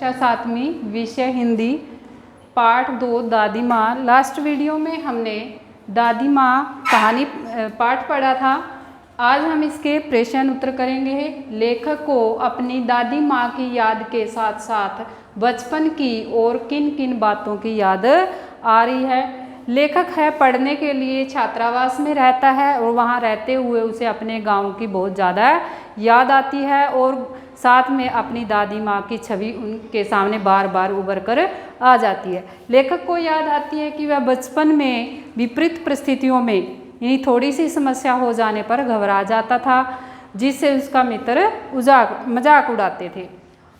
कक्षा 7वीं विषय हिंदी पाठ 2 दादी माँ। लास्ट वीडियो में हमने दादी माँ कहानी पाठ पढ़ा था। आज हम इसके प्रश्न उत्तर करेंगे। लेखक को अपनी दादी माँ की याद के साथ साथ बचपन की और किन किन बातों की याद आ रही है। लेखक है पढ़ने के लिए छात्रावास में रहता है और वहाँ रहते हुए उसे अपने गांव की बहुत ज़्यादा याद आती है और साथ में अपनी दादी माँ की छवि उनके सामने बार बार उभर कर आ जाती है। लेखक को याद आती है कि वह बचपन में विपरीत परिस्थितियों में यानी थोड़ी सी समस्या हो जाने पर घबरा जाता था, जिससे उसका मित्र मजाक उड़ाते थे।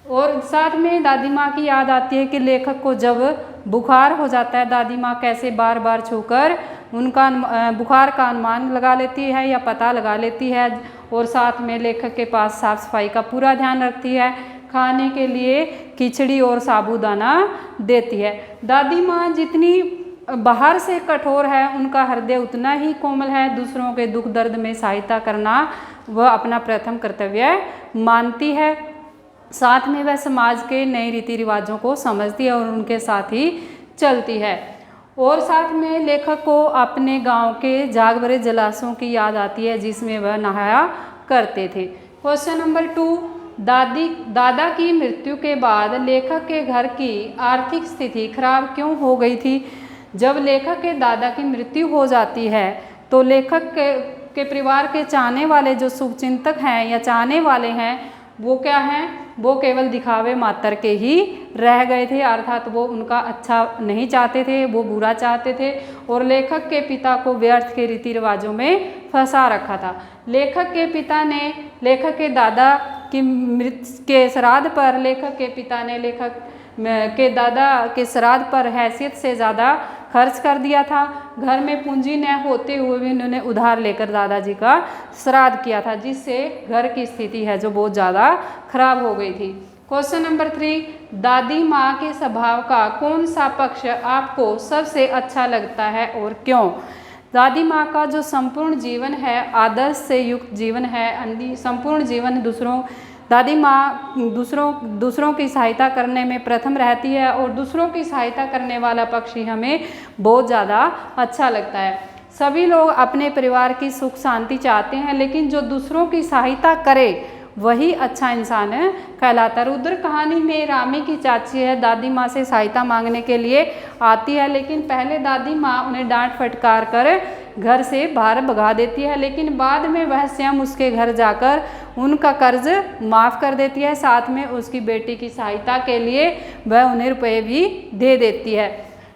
और साथ में दादी माँ की याद आती है कि लेखक को जब बुखार हो जाता है, दादी माँ कैसे बार बार छूकर उनका बुखार का अनुमान लगा लेती है या पता लगा लेती है और साथ में लेखक के पास साफ सफाई का पूरा ध्यान रखती है। खाने के लिए खिचड़ी और साबूदाना देती है। दादी माँ जितनी बाहर से कठोर है, उनका हृदय उतना ही कोमल है। दूसरों के दुख दर्द में सहायता करना वह अपना प्रथम कर्तव्य मानती है। साथ में वह समाज के नए रीति रिवाजों को समझती है और उनके साथ ही चलती है। और साथ में लेखक को अपने गांव के जाग भरे जलाशयों की याद आती है जिसमें वह नहाया करते थे। क्वेश्चन नंबर 2, दादा की मृत्यु के बाद लेखक के घर की आर्थिक स्थिति खराब क्यों हो गई थी। जब लेखक के दादा की मृत्यु हो जाती है तो लेखक के परिवार के चाहने वाले जो शुभचिंतक हैं या चाहने वाले हैं वो क्या हैं, वो केवल दिखावे मात्र के ही रह गए थे, अर्थात वो उनका अच्छा नहीं चाहते थे, वो बुरा चाहते थे और लेखक के पिता को व्यर्थ के रीति रिवाजों में फंसा रखा था। लेखक के पिता ने लेखक के दादा की मृत्यु के श्राद्ध पर लेखक के पिता ने लेखक के दादा के श्राद्ध पर हैसियत से ज़्यादा खर्च कर दिया था। घर में पूंजी न होते हुए भी उन्होंने उधार लेकर दादाजी का श्राद्ध किया था, जिससे घर की स्थिति है जो बहुत ज़्यादा खराब हो गई थी। क्वेश्चन नंबर 3, दादी माँ के स्वभाव का कौन सा पक्ष आपको सबसे अच्छा लगता है और क्यों। दादी माँ का जो संपूर्ण जीवन है आदर्श से युक्त जीवन है। संपूर्ण जीवन दादी माँ दूसरों की सहायता करने में प्रथम रहती है और दूसरों की सहायता करने वाला पक्ष ही हमें बहुत ज़्यादा अच्छा लगता है। सभी लोग अपने परिवार की सुख शांति चाहते हैं, लेकिन जो दूसरों की सहायता करे वही अच्छा इंसान कहलाता है। रुद्र कहानी में रामी की चाची है, दादी माँ से सहायता मांगने के लिए आती है, लेकिन पहले दादी माँ उन्हें डांट फटकार कर घर से बाहर भगा देती है, लेकिन बाद में वह स्वयं उसके घर जाकर उनका कर्ज माफ़ कर देती है। साथ में उसकी बेटी की सहायता के लिए वह उन्हें रुपए भी दे देती है,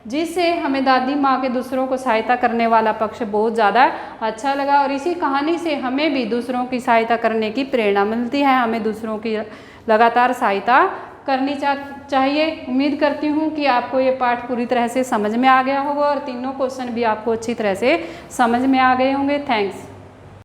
जिससे हमें दादी माँ के दूसरों को सहायता करने वाला पक्ष बहुत ज़्यादा अच्छा लगा। और इसी कहानी से हमें भी दूसरों की सहायता करने की प्रेरणा मिलती है। हमें दूसरों की लगातार सहायता करनी चाहिए। उम्मीद करती हूँ कि आपको ये पाठ पूरी तरह से समझ में आ गया होगा और तीनों क्वेश्चन भी आपको अच्छी तरह से समझ में आ गए होंगे। थैंक्स।